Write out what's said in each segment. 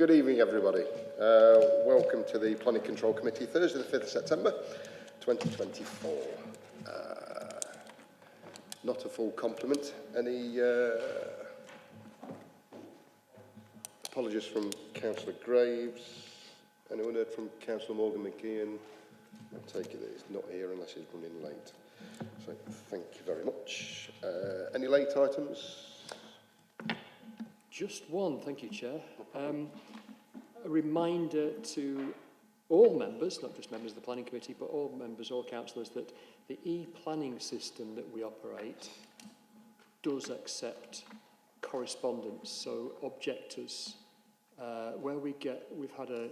Good evening, everybody. Welcome to the Planning Control Committee, Thursday the 5th of September 2024. Not a full complement. Any apologies from Councillor Graves? Anyone heard from Councillor Morgan McGeehan? I take it that he's not here unless he's running late. So thank you very much. Any late items? Just one, thank you, Chair. A reminder to all members, not just members of the Planning Committee, but all members, all councillors, that the e-planning system that we operate does accept correspondence, so objectors, where we've had a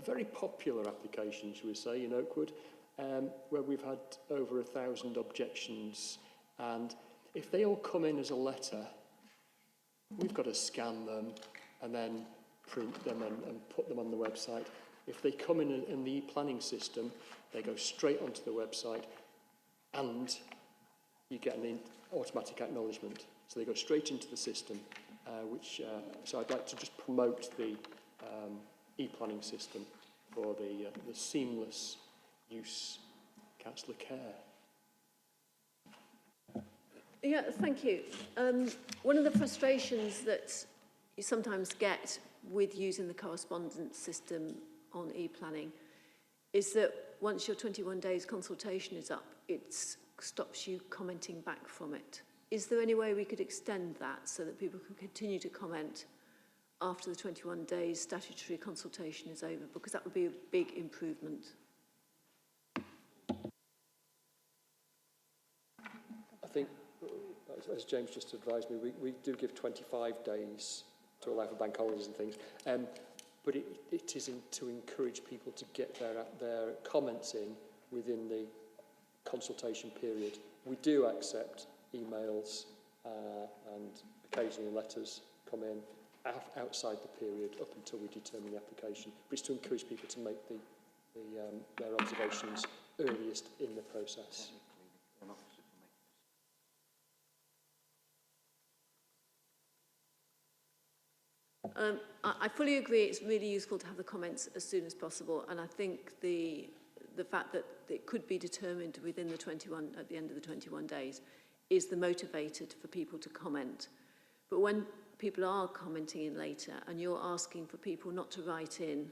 very popular application, shall we say, in Oakwood, where we've had over 1,000 objections, and if they all come in as a letter, we've got to scan them and then print them and put them on the website. If they come in the e-planning system, they go straight onto the website and you get an automatic acknowledgement. So they go straight into the system, so I'd like to just promote the e-planning system for the seamless use. Councillor Kerr. Yeah, thank you. One of the frustrations that you sometimes get with using the correspondence system on e-planning is that once your 21 days consultation is up, it stops you commenting back from it. Is there any way we could extend that so that people can continue to comment after the 21 days statutory consultation is over? Because that would be a big improvement. I think, as James just advised me, we do give 25 days to allow for bank holidays and things, but it is to encourage people to get their comments in within the consultation period. We do accept emails and occasionally letters come in outside the period up until we determine the application, but it's to encourage people to make their observations earliest in the process. I fully agree it's really useful to have the comments as soon as possible, and I think the fact that it could be determined within the at the end of the 21 days is the motivator for people to comment. But when people are commenting in later and you're asking for people not to write in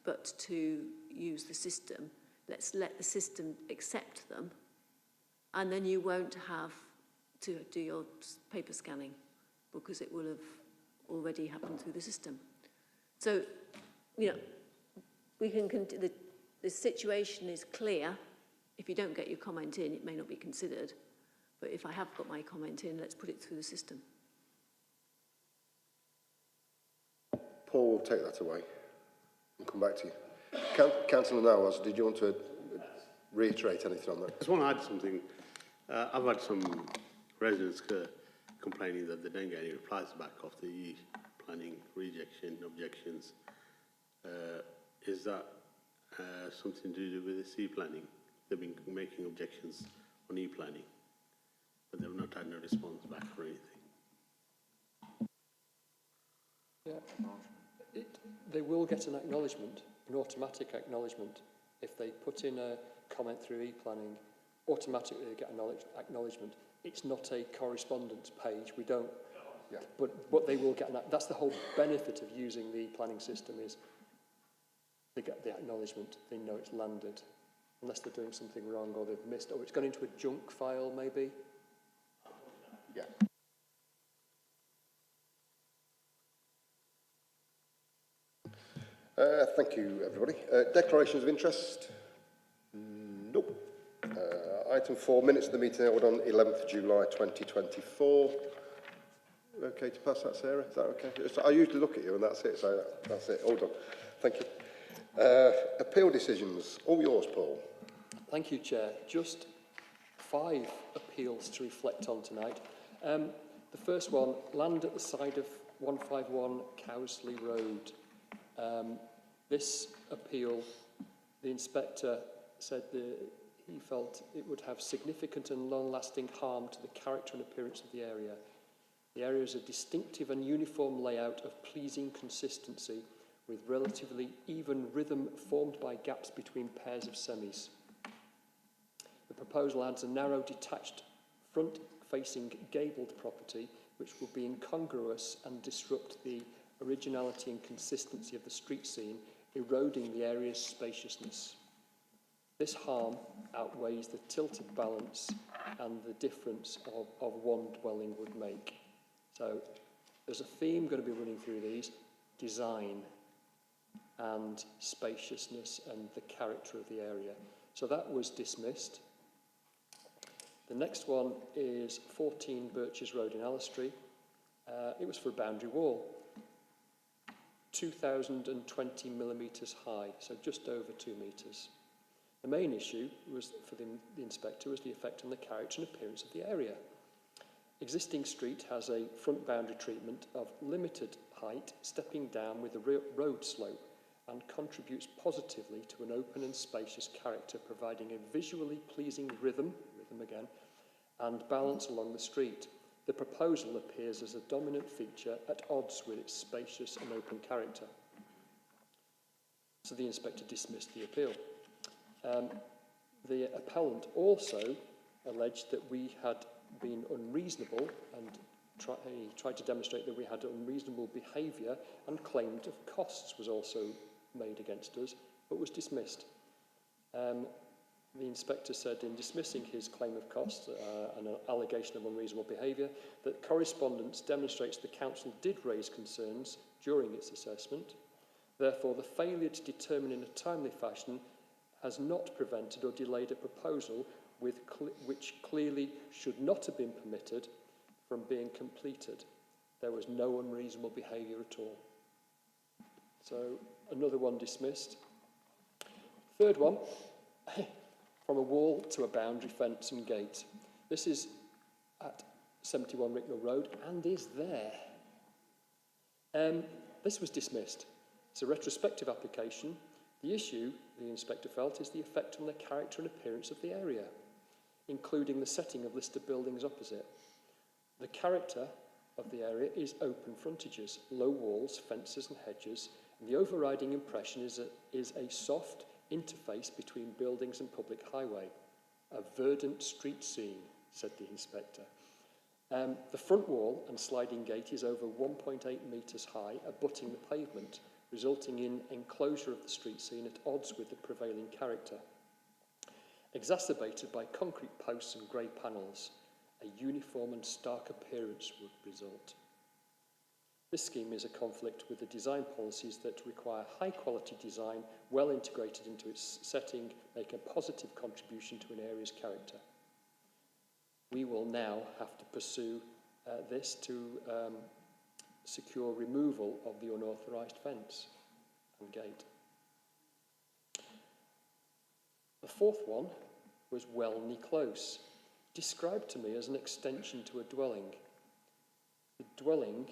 but to use the system, let's let the system accept them, and then you won't have to do your paper scanning because it will have already happened through the system. So, you know, we can the situation is clear. If you don't get your comment in, it may not be considered. But if I have got my comment in, let's put it through the system. Paul will take that away and come back to you. Councillor Nawaz, did you want to reiterate anything on that? I just want to add something. I've had some residents complaining that they don't get any replies back of the planning rejection objections. Is that something to do with the e-planning? They've been making objections on e-planning, but they've not had no response back or anything. Yeah, they will get an acknowledgement, an automatic acknowledgement. If they put in a comment through e-planning, automatically they get an acknowledgement. It's not a correspondence page. We don't. Yeah. But what they will get, that's the whole benefit of using the planning system, is they get the acknowledgement. They know it's landed, unless they're doing something wrong or they've missed, or it's gone into a junk file maybe. Yeah. Thank you, everybody. Declarations of interest? Nope. Item 4, minutes of the meeting held on 11th July 2024. Okay to pass that, Sarah? Is that okay? I usually look at you and that's it, so that's it. All done. Thank you. Appeal decisions. All yours, Paul. Thank you, Chair. Just 5 appeals to reflect on tonight. The first one, land at the side of 151 Cowsley Road. This appeal, the inspector said that he felt it would have significant and long-lasting harm to the character and appearance of the area. The area is a distinctive and uniform layout of pleasing consistency with relatively even rhythm formed by gaps between pairs of semis. The proposal adds a narrow detached front-facing gabled property which will be incongruous and disrupt the originality and consistency of the street scene, eroding the area's spaciousness. This harm outweighs the tilted balance and the difference of one dwelling would make. So there's a theme going to be running through these: design and spaciousness and the character of the area. So that was dismissed. The next one is 14 Birches Road in Allestree. It was for a boundary wall, 2,020 millimetres high, so just over 2 metres. The main issue was for the inspector was the effect on the character and appearance of the area. Existing street has a front boundary treatment of limited height, stepping down with a road slope, and contributes positively to an open and spacious character, providing a visually pleasing rhythm again, and balance along the street. The proposal appears as a dominant feature at odds with its spacious and open character. So the inspector dismissed the appeal. The appellant also alleged that we had been unreasonable and he tried to demonstrate that we had unreasonable behaviour, and claimed of costs was also made against us, but was dismissed. The inspector said in dismissing his claim of costs and an allegation of unreasonable behaviour that correspondence demonstrates the council did raise concerns during its assessment. Therefore, the failure to determine in a timely fashion has not prevented or delayed a proposal which clearly should not have been permitted from being completed. There was no unreasonable behaviour at all. So another one dismissed. Third one, from a wall to a boundary fence and gate. This is at 71 Ricknell Road and is there. This was dismissed. It's a retrospective application. The issue, the inspector felt, is the effect on the character and appearance of the area, including the setting of listed buildings opposite. The character of the area is open frontages, low walls, fences and hedges, and the overriding impression is a soft interface between buildings and public highway. A verdant street scene, said the inspector. The front wall and sliding gate is over 1.8 metres high, abutting the pavement, resulting in enclosure of the street scene at odds with the prevailing character. Exacerbated by concrete posts and grey panels, a uniform and stark appearance would result. This scheme is a conflict with the design policies that require high-quality design, well integrated into its setting, make a positive contribution to an area's character. We will now have to pursue this to secure removal of the unauthorised fence and gate. The fourth one was Welney Close, described to me as an extension to a dwelling. The dwelling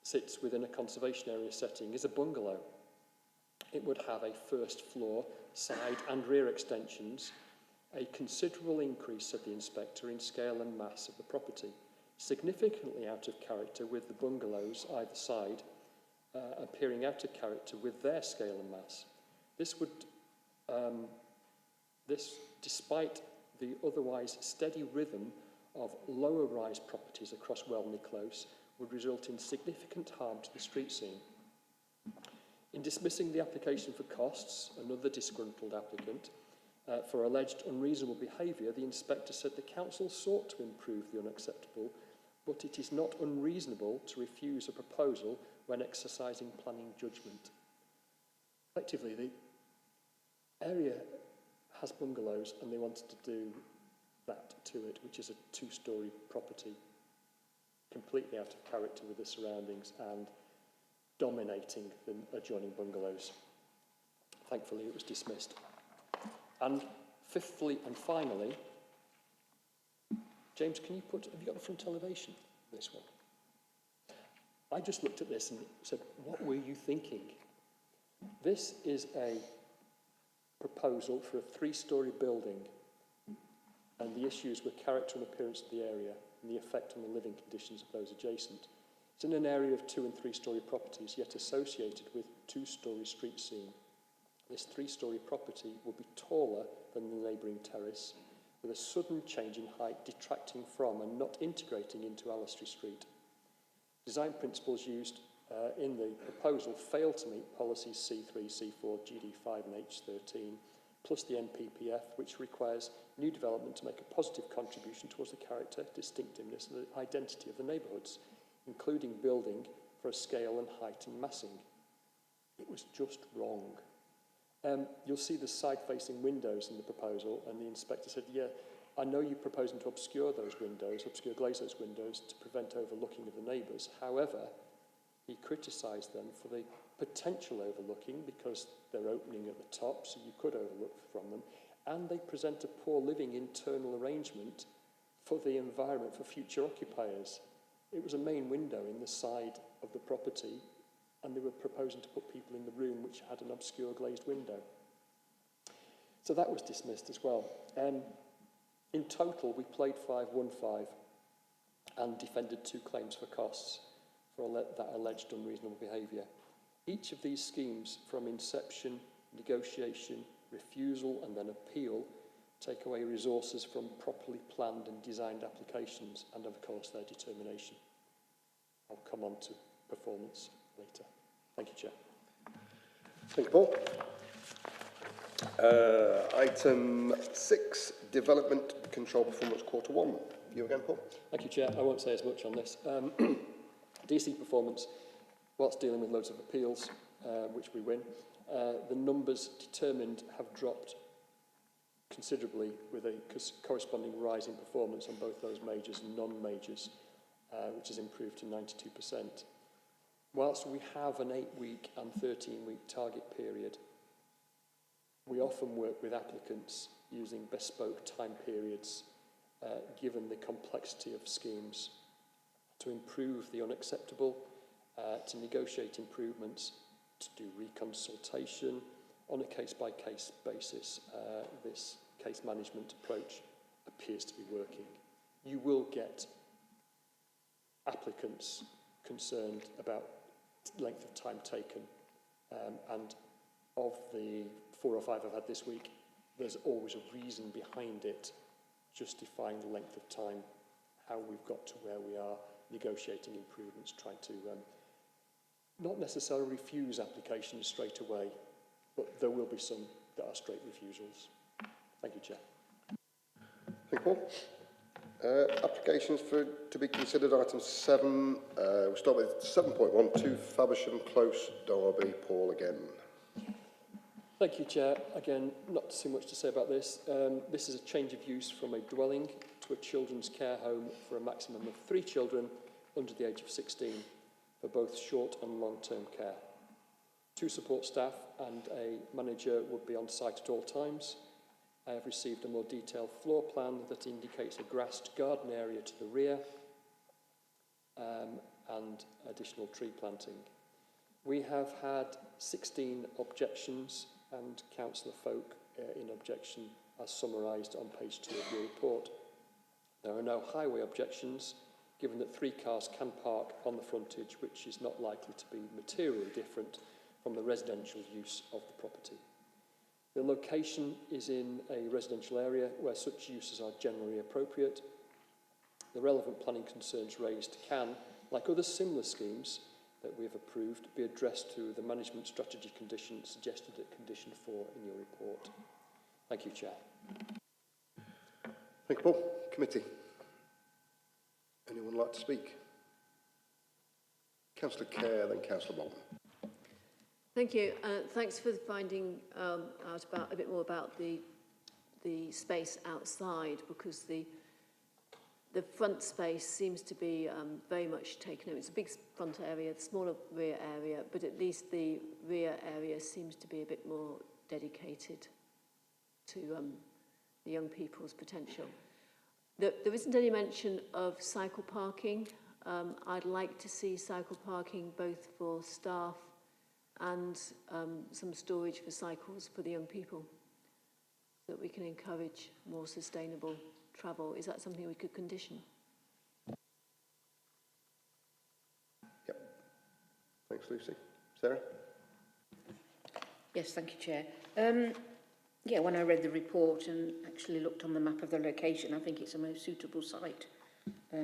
sits within a conservation area setting, is a bungalow. It would have a first floor, side and rear extensions, a considerable increase, said the inspector, in scale and mass of the property, significantly out of character with the bungalows either side, appearing out of character with their scale and mass. This would, despite the otherwise steady rhythm of lower-rise properties across Welney Close, would result in significant harm to the street scene. In dismissing the application for costs, another disgruntled applicant, for alleged unreasonable behaviour, the inspector said the council sought to improve the unacceptable, but it is not unreasonable to refuse a proposal when exercising planning judgment. Effectively, the area has bungalows and they wanted to do that to it, which is a two-storey property, completely out of character with the surroundings and dominating the adjoining bungalows. Thankfully, it was dismissed. And fifthly and finally, James, have you got the front elevation of this one? I just looked at this and said, what were you thinking? This is a proposal for a 3-storey building, and the issues were character and appearance of the area and the effect on the living conditions of those adjacent. It's in an area of 2- and 3-storey properties, yet associated with 2-storey street scene. This 3-storey property will be taller than the neighbouring terrace, with a sudden change in height detracting from and not integrating into Allistory Street. Design principles used in the proposal fail to meet policies C3, C4, GD5 and H13, plus the NPPF, which requires new development to make a positive contribution towards the character, distinctiveness and the identity of the neighbourhoods, including building for a scale and height and massing. It was just wrong. You'll see the side-facing windows in the proposal, and the inspector said, yeah, I know you're proposing to obscure those windows, obscure glaze those windows to prevent overlooking of the neighbours. However, he criticised them for the potential overlooking because they're opening at the top, so you could overlook from them, and they present a poor living internal arrangement for the environment for future occupiers. It was a main window in the side of the property, and they were proposing to put people in the room which had an obscure glazed window. So that was dismissed as well. In total, we played 5-1-5 and defended 2 claims for costs for that alleged unreasonable behaviour. Each of these schemes, from inception, negotiation, refusal and then appeal, take away resources from properly planned and designed applications and, of course, their determination. I'll come on to performance later. Thank you, Chair. Thank you, Paul. Item 6, Development Control Performance Quarter 1. You again, Paul? Thank you, Chair. I won't say as much on this. DC performance, whilst dealing with loads of appeals, which we win, the numbers determined have dropped considerably with a corresponding rise in performance on both those majors and non-majors, which has improved to 92%. Whilst we have an 8-week and 13-week target period, we often work with applicants using bespoke time periods, given the complexity of schemes, to improve the unacceptable, to negotiate improvements, to do reconsultation on a case-by-case basis. This case management approach appears to be working. You will get applicants concerned about length of time taken, and of the 4 or 5 I've had this week, there's always a reason behind it justifying the length of time, how we've got to where we are, negotiating improvements, trying to not necessarily refuse applications straight away, but there will be some that are straight refusals. Thank you, Chair. Thank you, Paul. Applications to be considered, item 7. We'll start with 7.12, Faversham Close, Derby. Paul again. Thank you, Chair. Again, not too much to say about this. This is a change of use from a dwelling to a children's care home for a maximum of 3 children under the age of 16 for both short and long-term care. 2 support staff and a manager would be on site at all times. I have received a more detailed floor plan that indicates a grassed garden area to the rear and additional tree planting. We have had 16 objections, and Councillor Folk in objection as summarised on page 2 of your report. There are no highway objections, given that 3 cars can park on the frontage, which is not likely to be materially different from the residential use of the property. The location is in a residential area where such uses are generally appropriate. The relevant planning concerns raised can, like other similar schemes that we have approved, be addressed through the management strategy condition suggested at condition 4 in your report. Thank you, Chair. Thank you, Paul. Committee. Anyone like to speak? Councillor Kerr, then Councillor Bolton. Thank you. Thanks for finding out a bit more about the space outside, because the front space seems to be very much taken over. It's a big front area, the smaller rear area, but at least the rear area seems to be a bit more dedicated to the young people's potential. There isn't any mention of cycle parking. I'd like to see cycle parking both for staff and some storage for cycles for the young people, so that we can encourage more sustainable travel. Is that something we could condition? Thanks, Lucy. Sarah? Yes, thank you, Chair. Yeah, when I read the report and actually looked on the map of the location, I think it's a most suitable site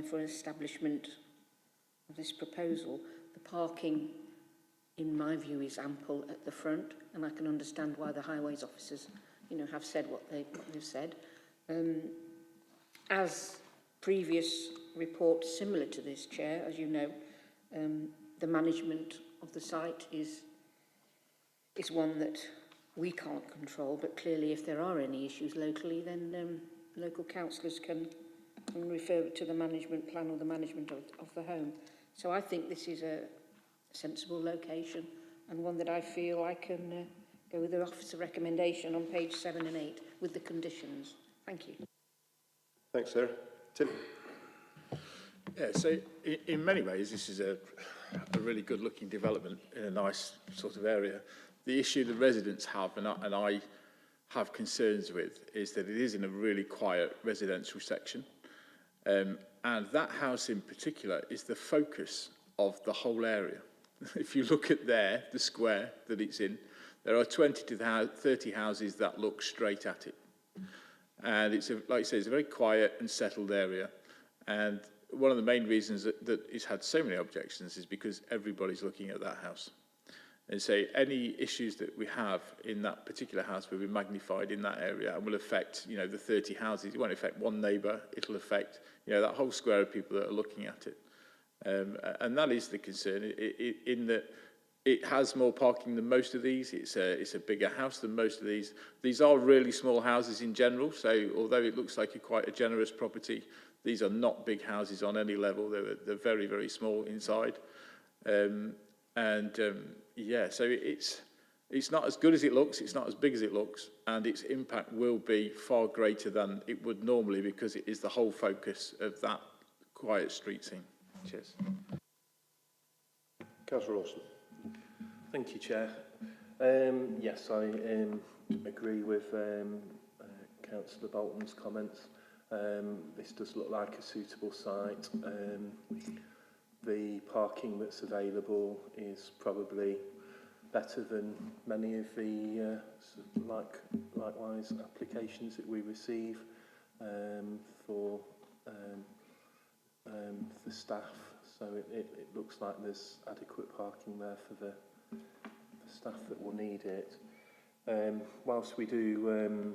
for an establishment of this proposal. The parking, in my view, is ample at the front, and I can understand why the highways officers, have said what they've said. As previous reports similar to this, Chair, as you know, the management of the site is one that we can't control, but clearly if there are any issues locally, then local councillors can refer it to the management plan or the management of the home. So I think this is a sensible location and one that I feel I can go with the officer recommendation on page 7 and 8 with the conditions. Thank you. Thanks, Sarah. Tim? Yeah, so in many ways, this is a really good-looking development in a nice sort of area. The issue the residents have, and I have concerns with, is that it is in a really quiet residential section. And that house in particular is the focus of the whole area. If you look at the square that it's in, there are 20 to 30 houses that look straight at it. And it's, like I say, it's a very quiet and settled area. And one of the main reasons that it's had so many objections is because everybody's looking at that house. And so any issues that we have in that particular house will be magnified in that area and will affect, the 30 houses. It won't affect one neighbour. It'll affect, that whole square of people that are looking at it. And that is the concern, in that it has more parking than most of these. It's a bigger house than most of these. These are really small houses in general. So although it looks like quite a generous property, these are not big houses on any level. They're very, very small inside. Yeah, so it's not as good as it looks, it's not as big as it looks, and its impact will be far greater than it would normally because it is the whole focus of that quiet street scene. Cheers. Councillor Lawson. Thank you, Chair. Yes, I agree with Councillor Bolton's comments. This does look like a suitable site. The parking that's available is probably better than many of the likewise applications that we receive for staff. So it looks like there's adequate parking there for the staff that will need it. Whilst we do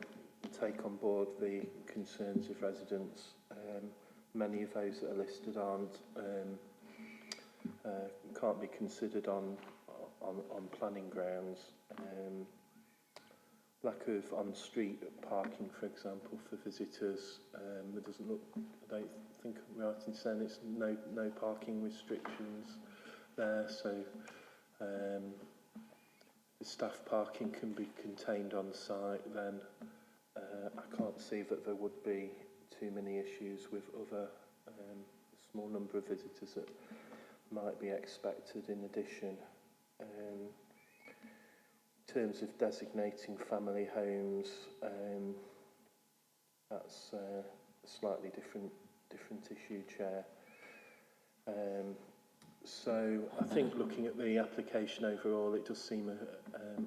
take on board the concerns of residents, many of those that are listed can't be considered on planning grounds. Lack of on-street parking, for example, for visitors. There doesn't look, I don't think I'm right in saying it's no parking restrictions there. So the staff parking can be contained on site. Then I can't see that there would be too many issues with other small number of visitors that might be expected in addition. In terms of designating family homes, that's a slightly different issue, Chair. So I think looking at the application overall, it does seem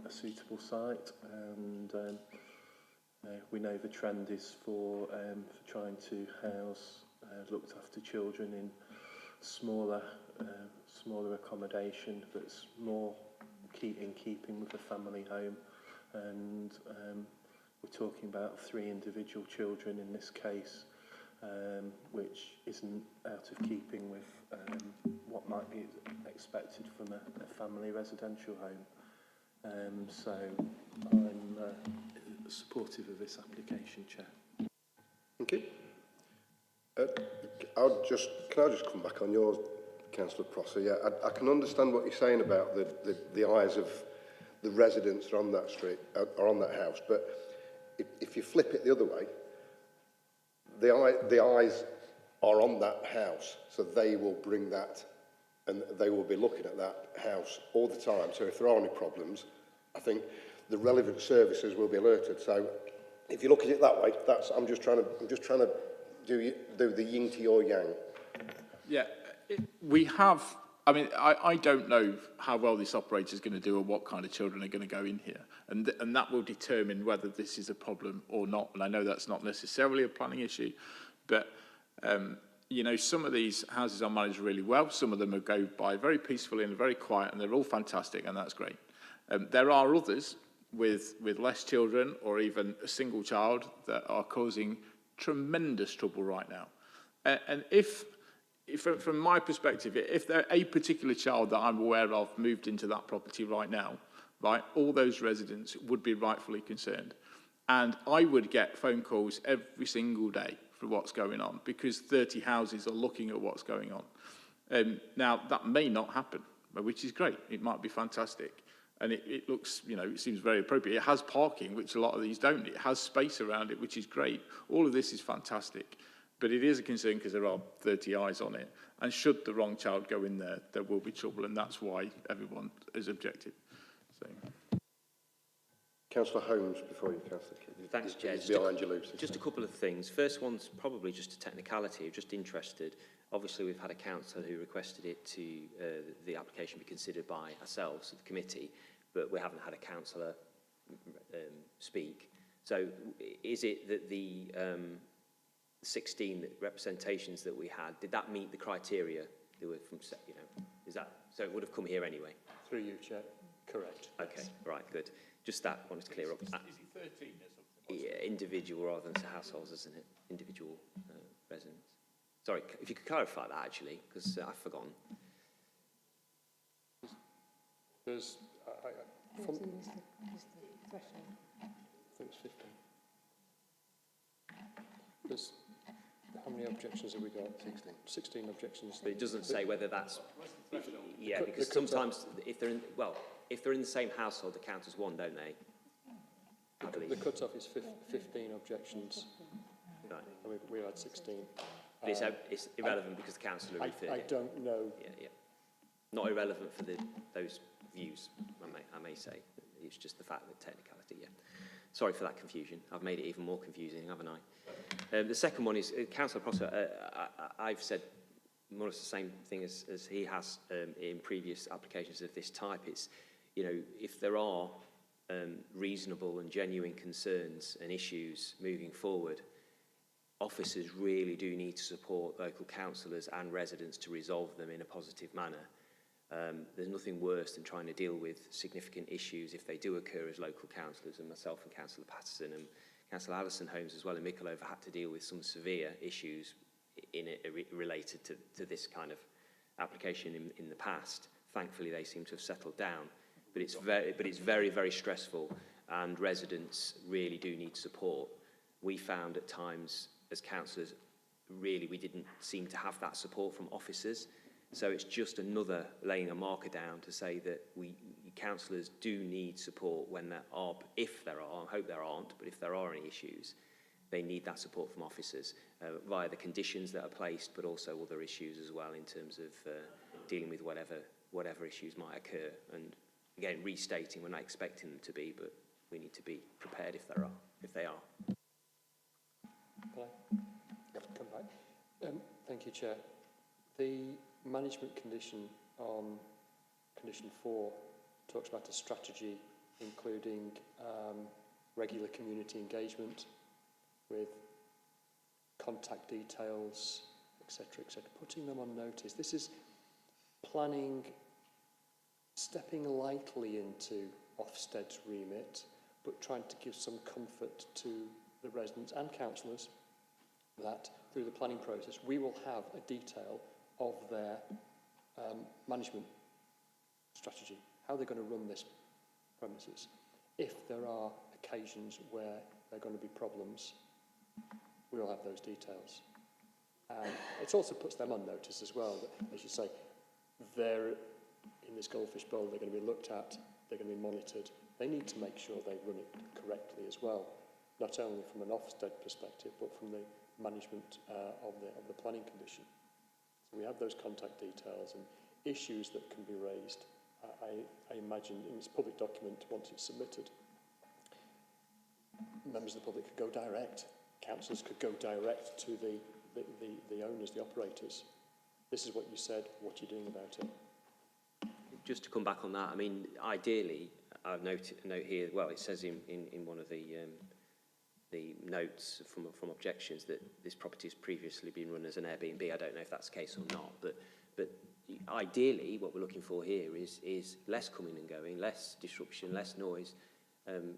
a suitable site, and we know the trend is for trying to house looked after children in smaller accommodation that's more in keeping with a family home, and we're talking about 3 individual children in this case, which isn't out of keeping with what might be expected from a family residential home. So I'm supportive of this application, Chair. Thank you. Can I just come back on yours, Councillor Prosser? Yeah, I can understand what you're saying about the eyes of the residents that are on that street, or on that house, but if you flip it the other way, the eyes are on that house, so they will bring that, and they will be looking at that house all the time. So if there are any problems, I think the relevant services will be alerted. So if you look at it that way, I'm just trying to do the yin to your yang. Yeah, we have I mean, I don't know how well this operator is going to do or what kind of children are going to go in here. And that will determine whether this is a problem or not. And I know that's not necessarily a planning issue, but, you know, some of these houses are managed really well. Some of them go by very peacefully and very quiet, and they're all fantastic, and that's great. There are others with less children or even a single child that are causing tremendous trouble right now. And if from my perspective, if there a particular child that I'm aware of moved into that property right now, right, all those residents would be rightfully concerned. And I would get phone calls every single day for what's going on, because 30 houses are looking at what's going on. Now, that may not happen, which is great. It might be fantastic. And it looks, you know, it seems very appropriate. It has parking, which a lot of these don't. It has space around it, which is great. All of this is fantastic. But it is a concern because there are 30 eyes on it. And should the wrong child go in there, there will be trouble. And that's why everyone is objective. So. Councillor Holmes, before you, Councillor Kidd. Thanks, Chair. Behind you, Lucy. Just a couple of things. First one's probably just a technicality. I'm just interested. Obviously, we've had a councillor who requested it to the application be considered by ourselves, the committee, but we haven't had a councillor speak. So, is it that the 16 representations that we had, did that meet the criteria that were from, you know, is that, so it would have come here anyway? Through you, Chair. Correct. Okay, Yes. Right, good. Just that, wanted to clear up. Is he 13 or something? Yeah, individual rather than households, isn't it? Individual residents. Sorry, if you could clarify that actually, because I've forgotten. There's, from, I think it's 15. There's, how many objections have we got? 16. 16 objections. But it doesn't say whether that's... Yeah, The because sometimes if they're in, well, if they're in the same household, it counts as one, don't they? I believe. The cut-off is 15 objections, Right. and we had 16. But it's irrelevant because the councillor referred I it. don't know. Yeah. Not irrelevant for those views, I may say. It's just the fact that technicality, yeah. Sorry for that confusion. I've made it even more confusing, haven't I? The second one is, Councillor Prosser, I've said more or less the same thing as he has in previous applications of this type. It's, you know, if there are reasonable and genuine concerns and issues moving forward, officers really do need to support local councillors and residents to resolve them in a positive manner. There's nothing worse than trying to deal with significant issues if they do occur as local councillors, and myself and Councillor Patterson and Councillor Alison Holmes as well in Micklehove had to deal with some severe issues in it related to this kind of application in the past. Thankfully, they seem to have settled down, but it's very, very stressful, and residents really do need support. We found at times as councillors, really we didn't seem to have that support from officers. So it's just another laying a marker down to say that councillors do need support when there are, if there are, I hope there aren't, but if there are any issues, they need that support from officers via the conditions that are placed, but also other issues as well in terms of dealing with whatever issues might occur. And again, restating, we're not expecting them to be, but we need to be prepared if they are. Can I come back? Thank you, Chair. The management condition on condition 4 talks about a strategy including regular community engagement with contact details, etc., etc., putting them on notice. This is planning, stepping lightly into Ofsted's remit, but trying to give some comfort to the residents and councillors that through the planning process we will have a detail of their management strategy, how they're going to run this premises. If there are occasions where there are going to be problems, we'll have those details. It also puts them on notice as well, that, as you say, they're in this goldfish bowl, they're going to be looked at, they're going to be monitored. They need to make sure they run it correctly as well, not only from an Ofsted perspective, but from the management of the planning condition. So we have those contact details and issues that can be raised. I imagine in this public document, once it's submitted, members of the public could go direct. Councillors could go direct to the owners, the operators. This is what you said, what are you doing about it? just to come back on that, I mean, ideally, I've note here, well, it says in one of the notes from objections that this property has previously been run as an Airbnb. I don't know if that's the case or not, but ideally, what we're looking for here is less coming and going, less disruption, less noise than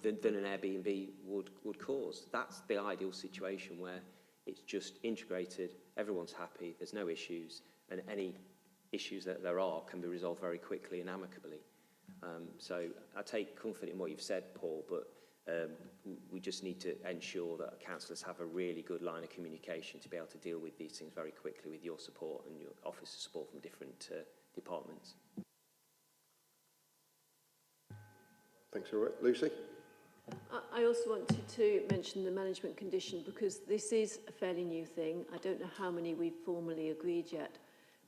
an Airbnb would cause. That's the ideal situation where it's just integrated, everyone's happy, there's no issues, and any issues that there are can be resolved very quickly and amicably. So I take comfort in what you've said, Paul, but we just need to ensure that councillors have a really good line of communication to be able to deal with these things very quickly with your support and your officer support from different departments. Thanks, all right. Lucy? I also wanted to mention the management condition because this is a fairly new thing. I don't know how many we've formally agreed yet,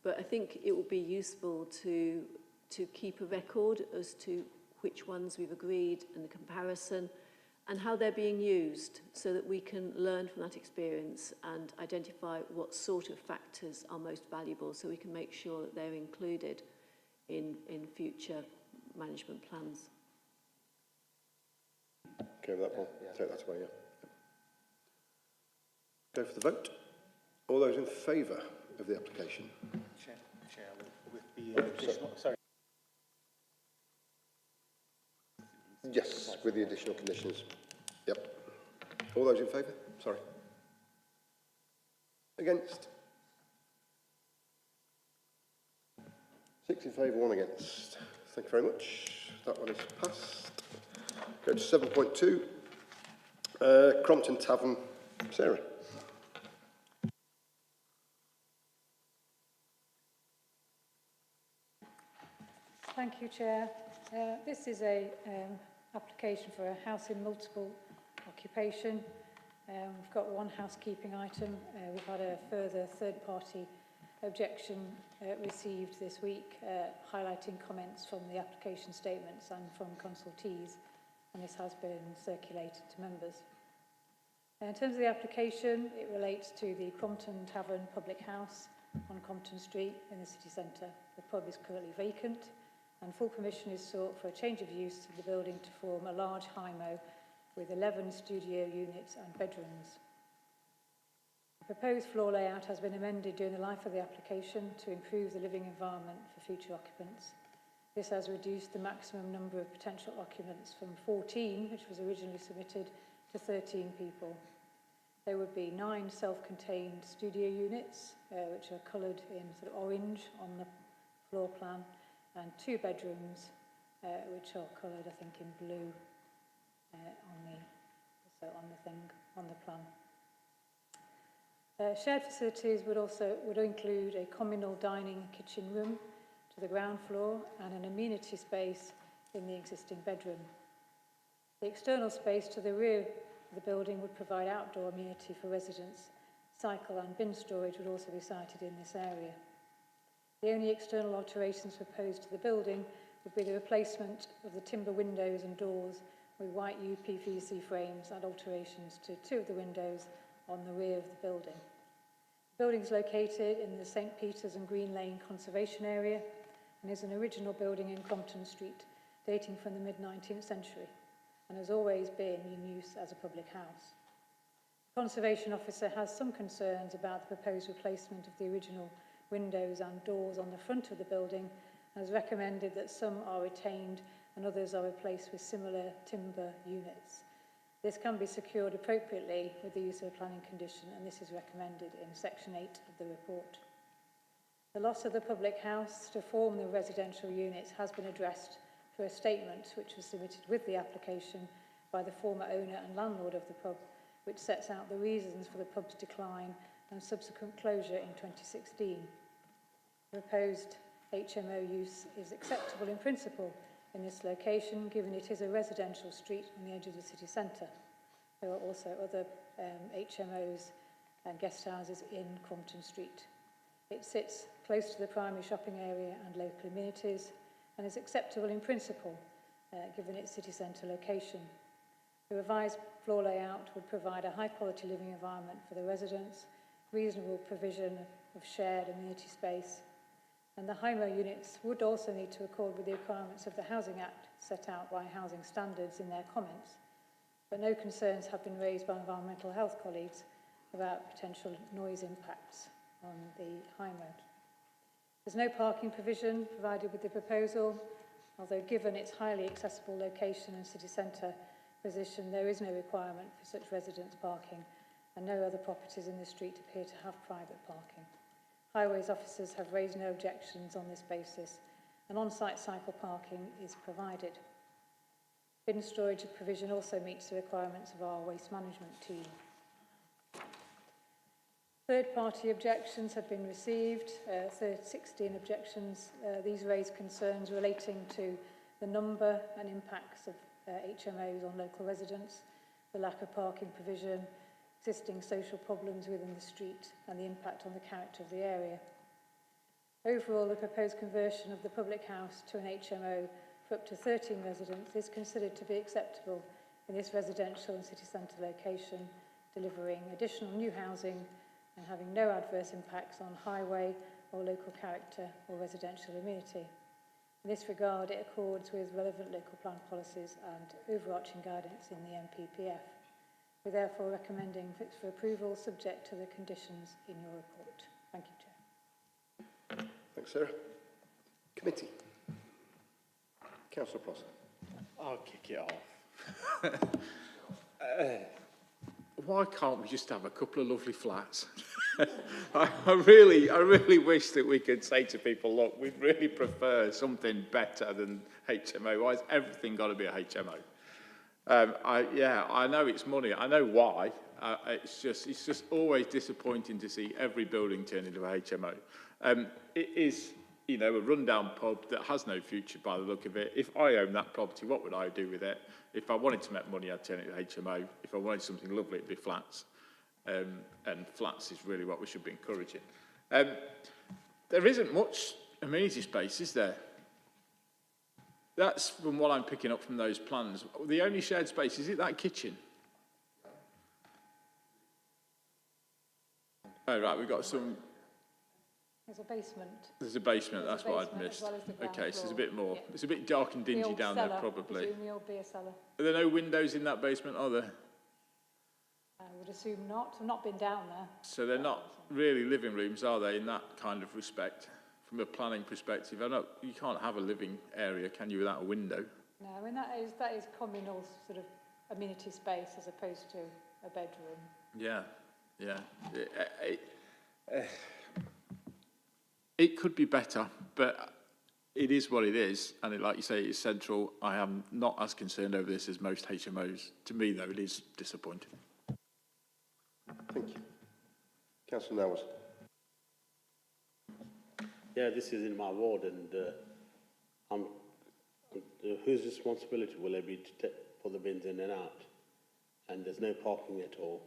but I think it will be useful to keep a record as to which ones we've agreed and the comparison and how they're being used so that we can learn from that experience and identify what sort of factors are most valuable so we can make sure that they're included in future management plans. Okay with that, Paul? Yeah. Take that away, yeah. Go for the vote. All those in favour of the application? Chair, with the additional, sorry. Yes, with the additional conditions. Yep. All those in favour? Sorry. Against? 6 in favour, 1 against. Thank you very much. That one is passed. Go to 7.2. Crompton Tavern. Sarah. Thank you, Chair. This is a application for a house in multiple occupation. We've got one housekeeping item. We've had a further third-party objection received this week, highlighting comments from the application statements and from consultees, and this has been circulated to members. In terms of the application, it relates to the Crompton Tavern Public House on Compton Street in the city centre. The pub is currently vacant, and full permission is sought for a change of use of the building to form a large HIMO with 11 studio units and bedrooms. The proposed floor layout has been amended during the life of the application to improve the living environment for future occupants. This has reduced the maximum number of potential occupants from 14, which was originally submitted, to 13 people. There would be 9 self-contained studio units, which are coloured in sort of orange on the floor plan, and 2 bedrooms, which are coloured, I think, in blue on the plan. Shared facilities would include a communal dining kitchen room to the ground floor and an amenity space in the existing bedroom. The external space to the rear of the building would provide outdoor amenity for residents. Cycle and bin storage would also be sited in this area. The only external alterations proposed to the building would be the replacement of the timber windows and doors with white UPVC frames and alterations to 2 of the windows on the rear of the building. The building is located in the St. Peter's and Green Lane Conservation Area and is an original building in Compton Street, dating from the mid-19th century, and has always been in use as a public house. The Conservation Officer has some concerns about the proposed replacement of the original windows and doors on the front of the building, and has recommended that some are retained and others are replaced with similar timber units. This can be secured appropriately with the use of a planning condition, and this is recommended in section 8 of the report. The loss of the public house to form the residential units has been addressed through a statement which was submitted with the application by the former owner and landlord of the pub, which sets out the reasons for the pub's decline and subsequent closure in 2016. The proposed HMO use is acceptable in principle in this location, given it is a residential street on the edge of the city centre. There are also other HMOs and guest houses in Crompton Street. It sits close to the primary shopping area and local amenities and is acceptable in principle, given its city centre location. The revised floor layout would provide a high-quality living environment for the residents, reasonable provision of shared amenity space, and the HIMO units would also need to accord with the requirements of the Housing Act set out by Housing Standards in their comments, but no concerns have been raised by environmental health colleagues about potential noise impacts on the HIMO. There's no parking provision provided with the proposal, although given its highly accessible location and city centre position, there is no requirement for such residence parking, and no other properties in the street appear to have private parking. Highways officers have raised no objections on this basis, and on-site cycle parking is provided. Bin storage provision also meets the requirements of our waste management team. Third-party objections have been received, 16 objections. These raise concerns relating to the number and impacts of HMOs on local residents, the lack of parking provision, existing social problems within the street, and the impact on the character of the area. Overall, the proposed conversion of the public house to an HMO for up to 13 residents is considered to be acceptable in this residential and city centre location, delivering additional new housing and having no adverse impacts on highway or local character or residential amenity. In this regard, it accords with relevant local plan policies and overarching guidance in the NPPF. We're therefore recommending for approval subject to the conditions in your report. Thank you, Chair. Thanks, Sarah. Committee. Councillor Prosser. I'll kick it off. Why can't we just have a couple of lovely flats? I really wish that we could say to people, look, we really prefer something better than HMO. Why has everything got to be a HMO? I know it's money. I know why. It's just always disappointing to see every building turn into a HMO. It is, you know, a rundown pub that has no future by the look of it. If I owned that property, what would I do with it? If I wanted to make money, I'd turn it to HMO. If I wanted something lovely, it'd be flats. And flats is really what we should be encouraging. There isn't much amenity space, is there? That's from what I'm picking up from those plans. The only shared space, is it that kitchen? Oh, right, we've got some... There's a basement. There's a basement, that's what I'd missed. Okay, so there's a bit more. Yeah. It's a bit dark and dingy down there, probably. The old beer cellar. Are there no windows in that basement, are there? I would assume not. I've not been down there. So they're not really living rooms, are they, in that kind of respect? From a planning perspective, I know you can't have a living area, can you, without a window? No, I mean, that is communal sort of amenity space as opposed to a bedroom. Yeah. It could be better, but it is what it is. And like you say, it's central. I am not as concerned over this as most HMOs. To me, though, it is disappointing. Thank you. Councillor Nowers. Yeah, this is in my ward, and whose responsibility will it be to put the bins in and out? And there's no parking at all.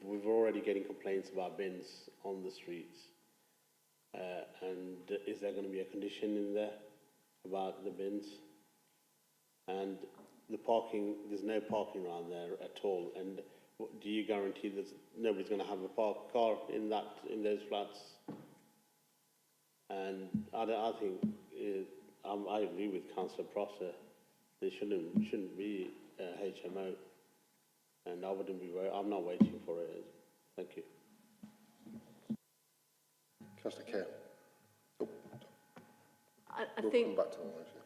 We're already getting complaints about bins on the streets. And is there going to be a condition in there about the bins? And the parking, there's no parking around there at all. And do you guarantee that nobody's going to have a car in those flats? And I think I agree with Councillor Prosser. There shouldn't be a HMO, and I'm not waiting for it. Thank you. Councillor Kerr. Oh. I think come back to that, actually.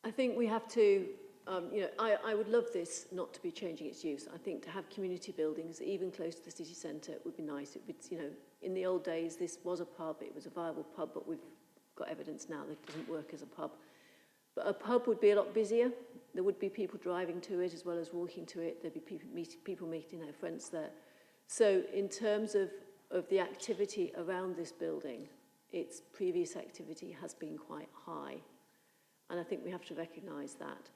I think we have to, I would love this not to be changing its use. I think to have community buildings, even close to the city centre, would be nice. It would, in the old days, this was a pub, it was a viable pub, but we've got evidence now that it doesn't work as a pub. But a pub would be a lot busier. There would be people driving to it as well as walking to it. There'd be people meeting their friends there. So in terms of the activity around this building, its previous activity has been quite high. And I think we have to recognise that.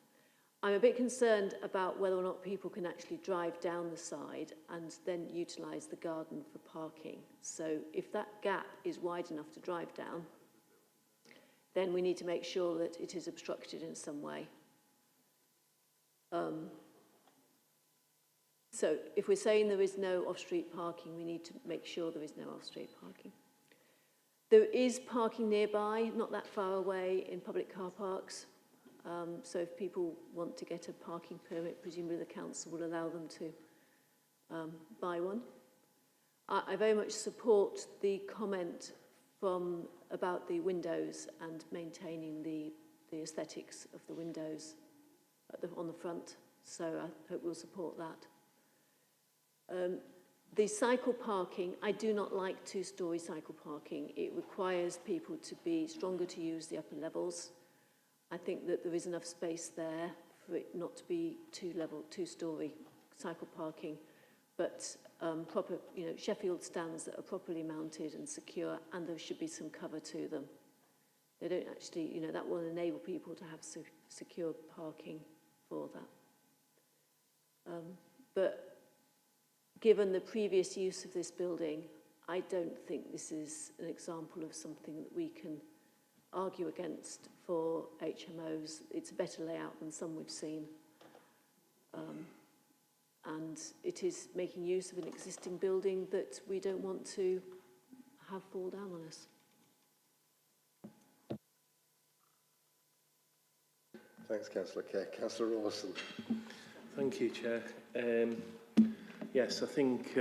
I'm a bit concerned about whether or not people can actually drive down the side and then utilise the garden for parking. So if that gap is wide enough to drive down, then we need to make sure that it is obstructed in some way. So if we're saying there is no off-street parking, we need to make sure there is no off-street parking. There is parking nearby, not that far away, in public car parks. So if people want to get a parking permit, presumably the council will allow them to buy one. I very much support the comment about the windows and maintaining the aesthetics of the windows on the front. So I hope we'll support that. The cycle parking, I do not like two-storey cycle parking. It requires people to be stronger to use the upper levels. I think that there is enough space there for it not to be two-storey cycle parking, but proper, Sheffield stands that are properly mounted and secure, and there should be some cover to them. They don't actually, that will enable people to have secure parking for that. But given the previous use of this building, I don't think this is an example of something that we can argue against for HMOs. It's a better layout than some we've seen. And it is making use of an existing building that we don't want to have fall down on us. Thanks, Councillor Kerr. Councillor Rawson. Thank you, Chair. Yes, I think,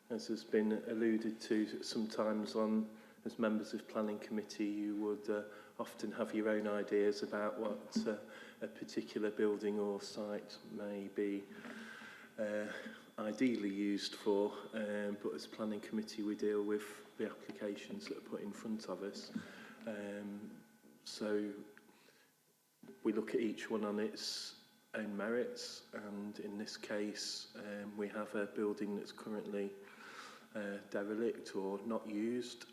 as has been alluded to sometimes as members of Planning Committee, you would often have your own ideas about what a particular building or site may be ideally used for, but as Planning Committee we deal with the applications that are put in front of us. So we look at each one on its own merits, and in this case we have a building that's currently derelict or not used,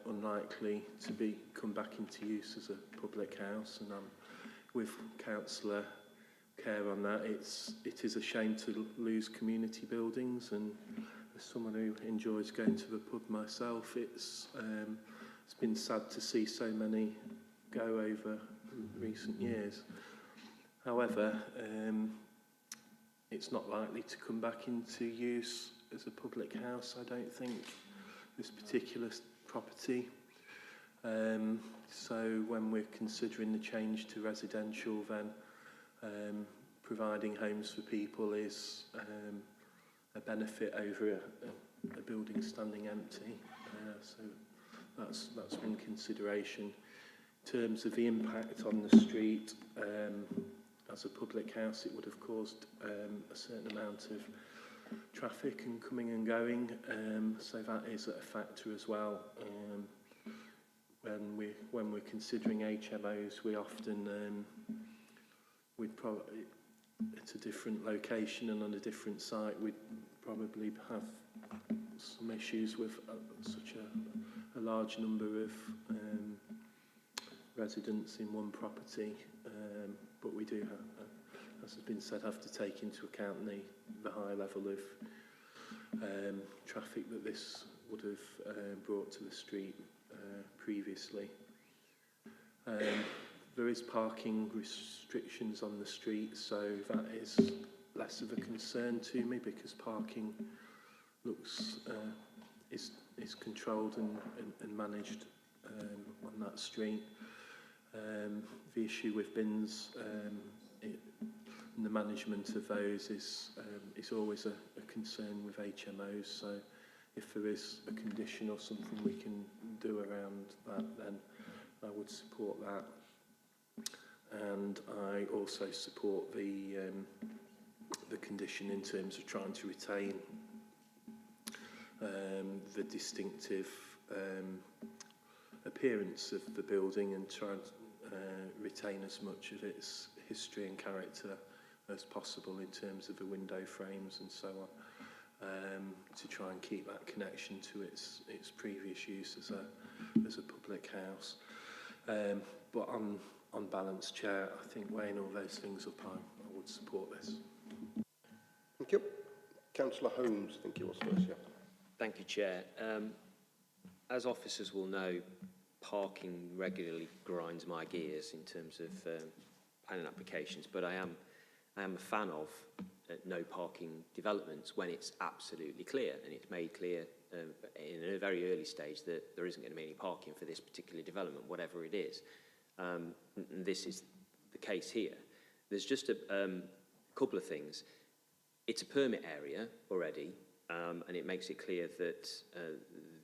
unlikely to come back into use as a public house, and I'm with Councillor Kerr on that. It is a shame to lose community buildings, and as someone who enjoys going to the pub myself, it's been sad to see so many go over recent years. However, it's not likely to come back into use as a public house, I don't think, this particular property. So when we're considering the change to residential, then providing homes for people is a benefit over a building standing empty. So that's one consideration. In terms of the impact on the street, as a public house, it would have caused a certain amount of traffic and coming and going, so that is a factor as well. When we're considering HMOs, we often we'd probably at a different location and on a different site, we'd probably have some issues with such a large number of residents in one property, but we do have, as has been said, have to take into account the high level of traffic that this would have brought to the street previously. There is parking restrictions on the street, so that is less of a concern to me, because parking looks is controlled and managed on that street. The issue with bins and the management of those is always a concern with HMOs. So if there is a condition or something we can do around that, then I would support that. And I also support the condition in terms of trying to retain the distinctive appearance of the building and try and retain as much of its history and character as possible in terms of the window frames and so on, to try and keep that connection to its previous use as a public house. But on balance, Chair, I think weighing all those things up, I would support this. Thank you. Councillor Holmes, I think you was first, yeah. Thank you, Chair. As officers will know, parking regularly grinds my gears in terms of planning applications, but I am a fan of no parking developments when it's absolutely clear, and it's made clear in an a very early stage that there isn't going to be any parking for this particular development, whatever it is. And this is the case here. There's just a couple of things. It's a permit area already, and it makes it clear that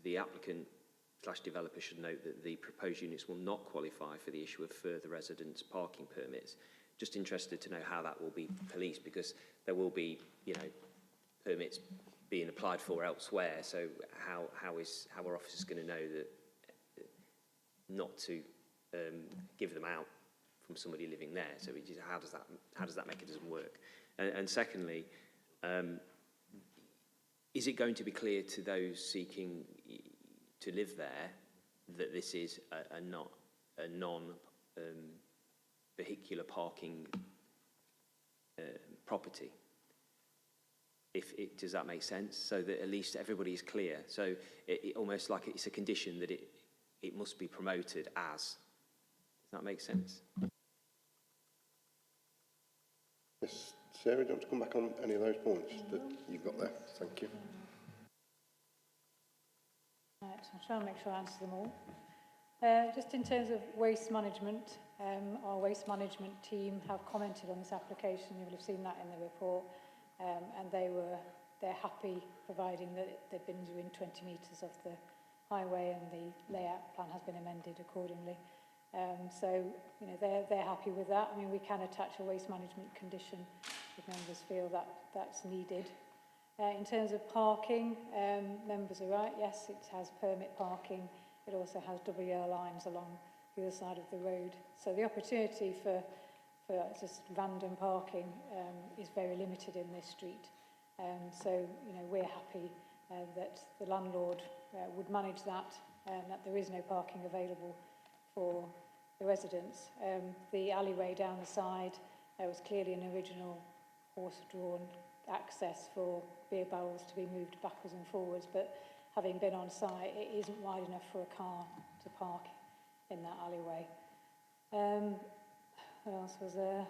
the applicant / developer should note that the proposed units will not qualify for the issue of further residence parking permits. Just interested to know how that will be policed, because there will be, you know, permits being applied for elsewhere. So how are officers going to know that not to give them out from somebody living there? So how does that mechanism work? And secondly, is it going to be clear to those seeking to live there that this is a non-vehicular parking property? Does that make sense? So that at least everybody is clear. So it almost like it's a condition that it must be promoted as. Does that make sense? Yes, Sarah, do you want to come back on any of those points that you've got there? Thank you. Right, I'll try and make sure I answer them all. Just in terms of waste management, our waste management team have commented on this application. You will have seen that in the report, and they're happy, providing that the bins are in 20 metres of the highway and the layout plan has been amended accordingly. So, you know, they're happy with that. I mean, we can attach a waste management condition if members feel that that's needed. In terms of parking, members are right, yes, it has permit parking. It also has WL lines along the other side of the road. So the opportunity for just random parking is very limited in this street. So, you know, we're happy that the landlord would manage that, that there is no parking available for the residents. The alleyway down the side was clearly an original horse-drawn access for beer barrels to be moved backwards and forwards, but having been on site, it isn't wide enough for a car to park in that alleyway. What else was there?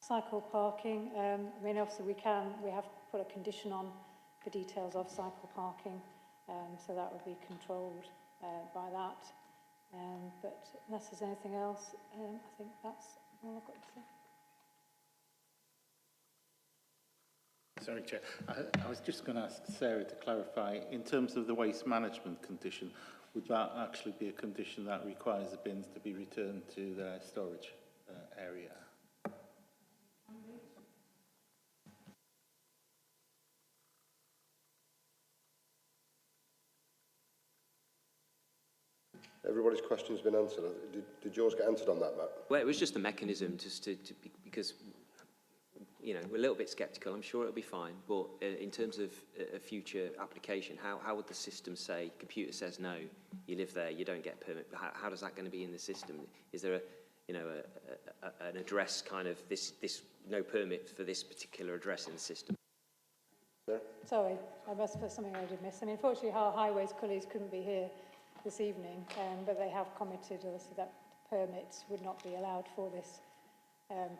Cycle parking. I mean, obviously we have put a condition on for details of cycle parking, so that would be controlled by that. But unless there's anything else, I think that's all I've got to say. Sorry, Chair. I was just going to ask Sarah to clarify, in terms of the waste management condition, would that actually be a condition that requires the bins to be returned to their storage area? Everybody's question's been answered. Did yours get answered on that, Matt? Well, it was just a mechanism just because, you know, we're a little bit sceptical. I'm sure it'll be fine. But in terms of a future application, how would the system say, computer says no, you live there, you don't get a permit? How does that going to be in the system? Is there an address kind of this no permit for this particular address in the system? Yeah. Sorry, I must put something I did miss. I mean, unfortunately, our highways colleagues couldn't be here this evening, but they have commented, obviously, that permits would not be allowed for this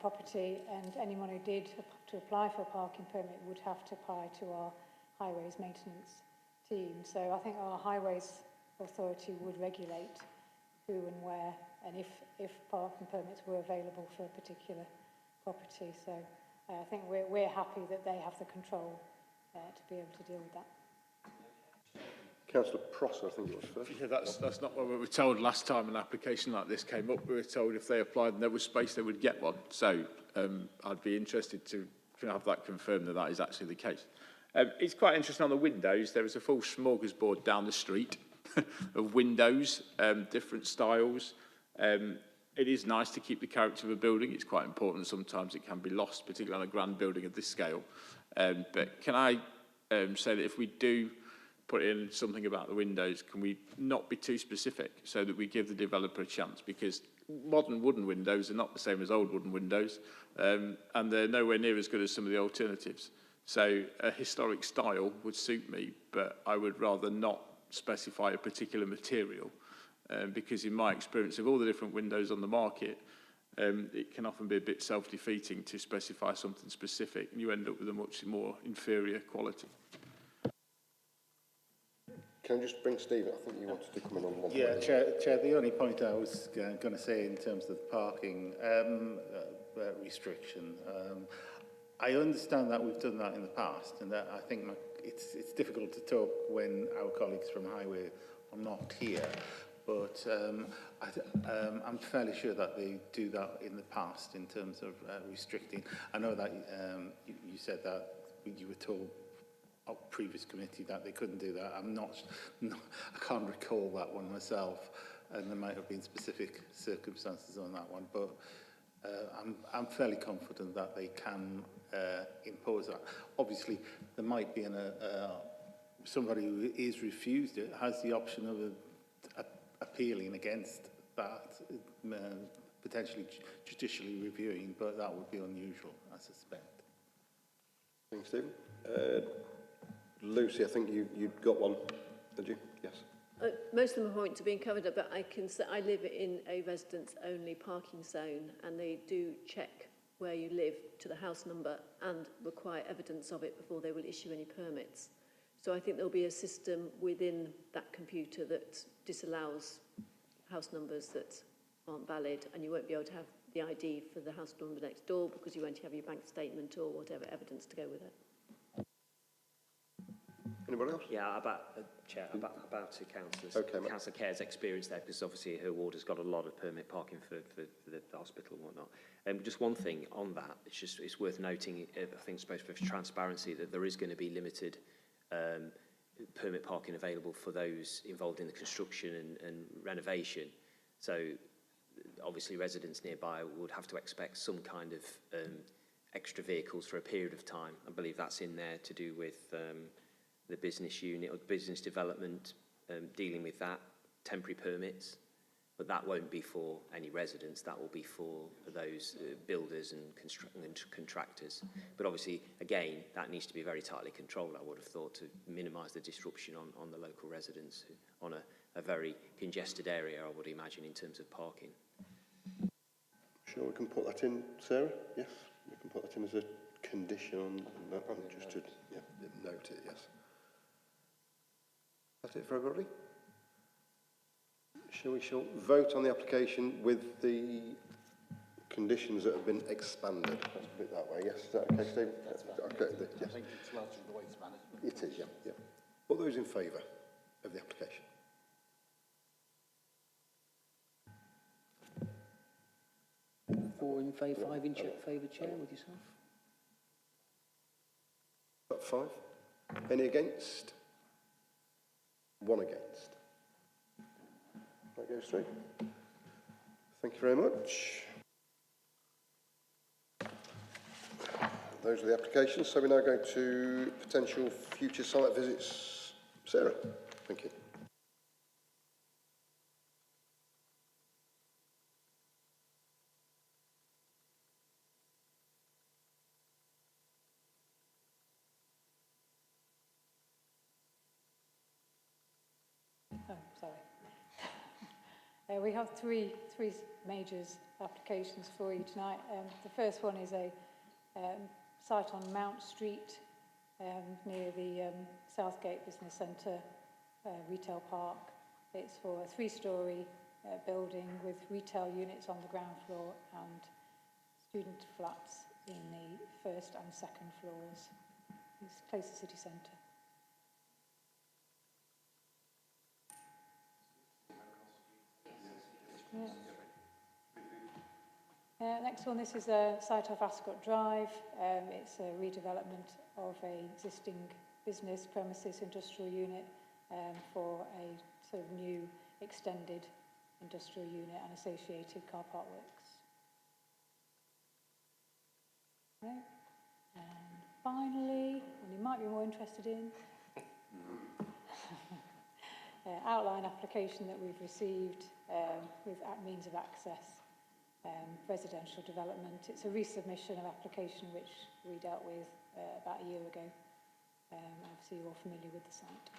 property, and anyone who did to apply for a parking permit would have to apply to our highways maintenance team. So I think our highways authority would regulate who and where, and if parking permits were available for a particular property. So I think we're happy that they have the control to be able to deal with that. Councillor Prosser, I think it was first. Yeah, that's not what we were told last time an application like this came up. We were told if they applied and there was space, they would get one. So I'd be interested to have that confirmed that that is actually the case. It's quite interesting on the windows. There is a full smorgasbord down the street of windows, different styles. It is nice to keep the character of a building. It's quite important. Sometimes it can be lost, particularly on a grand building of this scale. But can I say that if we do put in something about the windows, can we not be too specific so that we give the developer a chance? Because modern wooden windows are not the same as old wooden windows, and they're nowhere near as good as some of the alternatives. So a historic style would suit me, but I would rather not specify a particular material, because in my experience of all the different windows on the market, it can often be a bit self-defeating to specify something specific, and you end up with a much more inferior quality. Can I just bring Stephen? I think you wanted to come in on one Yeah, point. Chair, the only point I was going to say in terms of the parking restriction, I understand that we've done that in the past, and that I think it's difficult to talk when our colleagues from Highway are not here, but I'm fairly sure that they do that in the past in terms of restricting. I know that you said that you were told of previous committee that they couldn't do that. I can't recall that one myself, and there might have been specific circumstances on that one, but I'm fairly confident that they can impose that. Obviously, there might be somebody who is refused it has the option of appealing against that, potentially judicially reviewing, but that would be unusual, I suspect. Thanks, Stephen. Lucy, I think you'd got one, did you? Yes. Most of my points have been covered, but I live in a residents-only parking zone, and they do check where you live to the house number and require evidence of it before they will issue any permits. So I think there'll be a system within that computer that disallows house numbers that aren't valid, and you won't be able to have the ID for the house number next door because you won't have your bank statement or whatever evidence to go with it. Anybody else? Yeah, Chair, about two councillors. Okay, Councillor Care's experience there, because obviously her ward's got a lot of permit parking for the hospital and whatnot. Just one thing on that, it's worth noting, I think it's supposed to be for transparency, that there is going to be limited permit parking available for those involved in the construction and renovation. So obviously residents nearby would have to expect some kind of extra vehicles for a period of time. I believe that's in there to do with the business unit or business development dealing with that, temporary permits, but that won't be for any residents, that will be for those builders and contractors. But obviously, again, that needs to be very tightly controlled, I would have thought, to minimise the disruption on the local residents on a very congested area, I would imagine, in terms of parking. Sure, we can put that in, Sarah? Yes, we can put that in as a condition on that one, just to note it, yes. That's it for everybody? Shall we vote on the application with the conditions that have been expanded? Let's put it that way, yes? Is that okay, Stephen? Okay, yes. I think it's largely the waste management. It is, yeah. All those in favour of the application? Four in favour, five in favour, Chair, with yourself. Got 5. Any against? 1 against. That goes through. Thank you very much. Those are the applications. So we're now going to potential future site visits. Sarah, thank you. Oh, sorry. We have three major applications for you tonight. The first one is a site on Mount Street near the Southgate Business Centre retail park. It's for a 3-storey building with retail units on the ground floor and student flats in the 1st and 2nd floors. It's close to city centre. Next one, this is a site off Ascot Drive. It's a redevelopment of an existing business premises industrial unit for a sort of new extended industrial unit and associated car park works. Right. And finally, one you might be more interested in, outline application that we've received with means of access residential development. It's a resubmission of application which we dealt with about a year ago. Obviously you're all familiar with the site.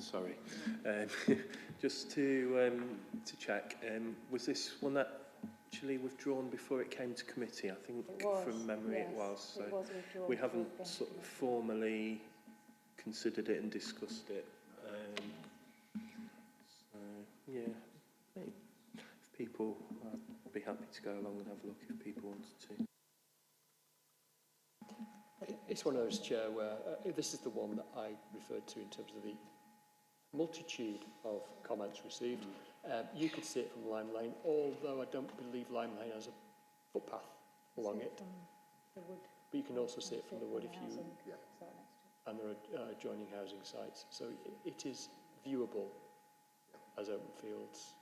Sorry. Just to check, was this one that actually withdrawn before it came to committee? I think It was, from memory yes, it was. So it was withdrawn we before haven't it came to sort of committee. formally considered it and discussed it. So yeah, if people, I'd be happy to go along and have a look if people wanted to. It's one of those, Chair, where this is the one that I referred to in terms of the multitude of comments received. You could see it from Lime Lane, although I don't believe Lime Lane has a footpath along it. The wood. But you can also see it from the wood if you, Housing site next to it. and there are adjoining housing sites. So it is viewable as open fields.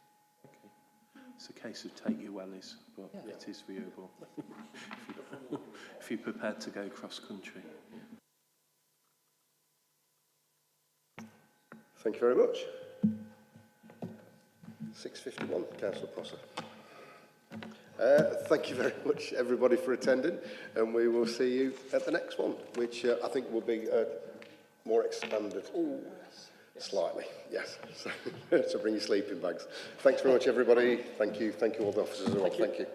Okay. It's a case of take your wellies, but Yeah. it is viewable. If you're prepared to go cross country. Thank you very much. 6:51, Councillor Prosser. Thank you very much, everybody, for attending, and we will see you at the next one, which I think will be more expanded. Slightly, yes. So bring your sleeping bags. Thanks very much, everybody. Thank you all the officers as well. Thank you.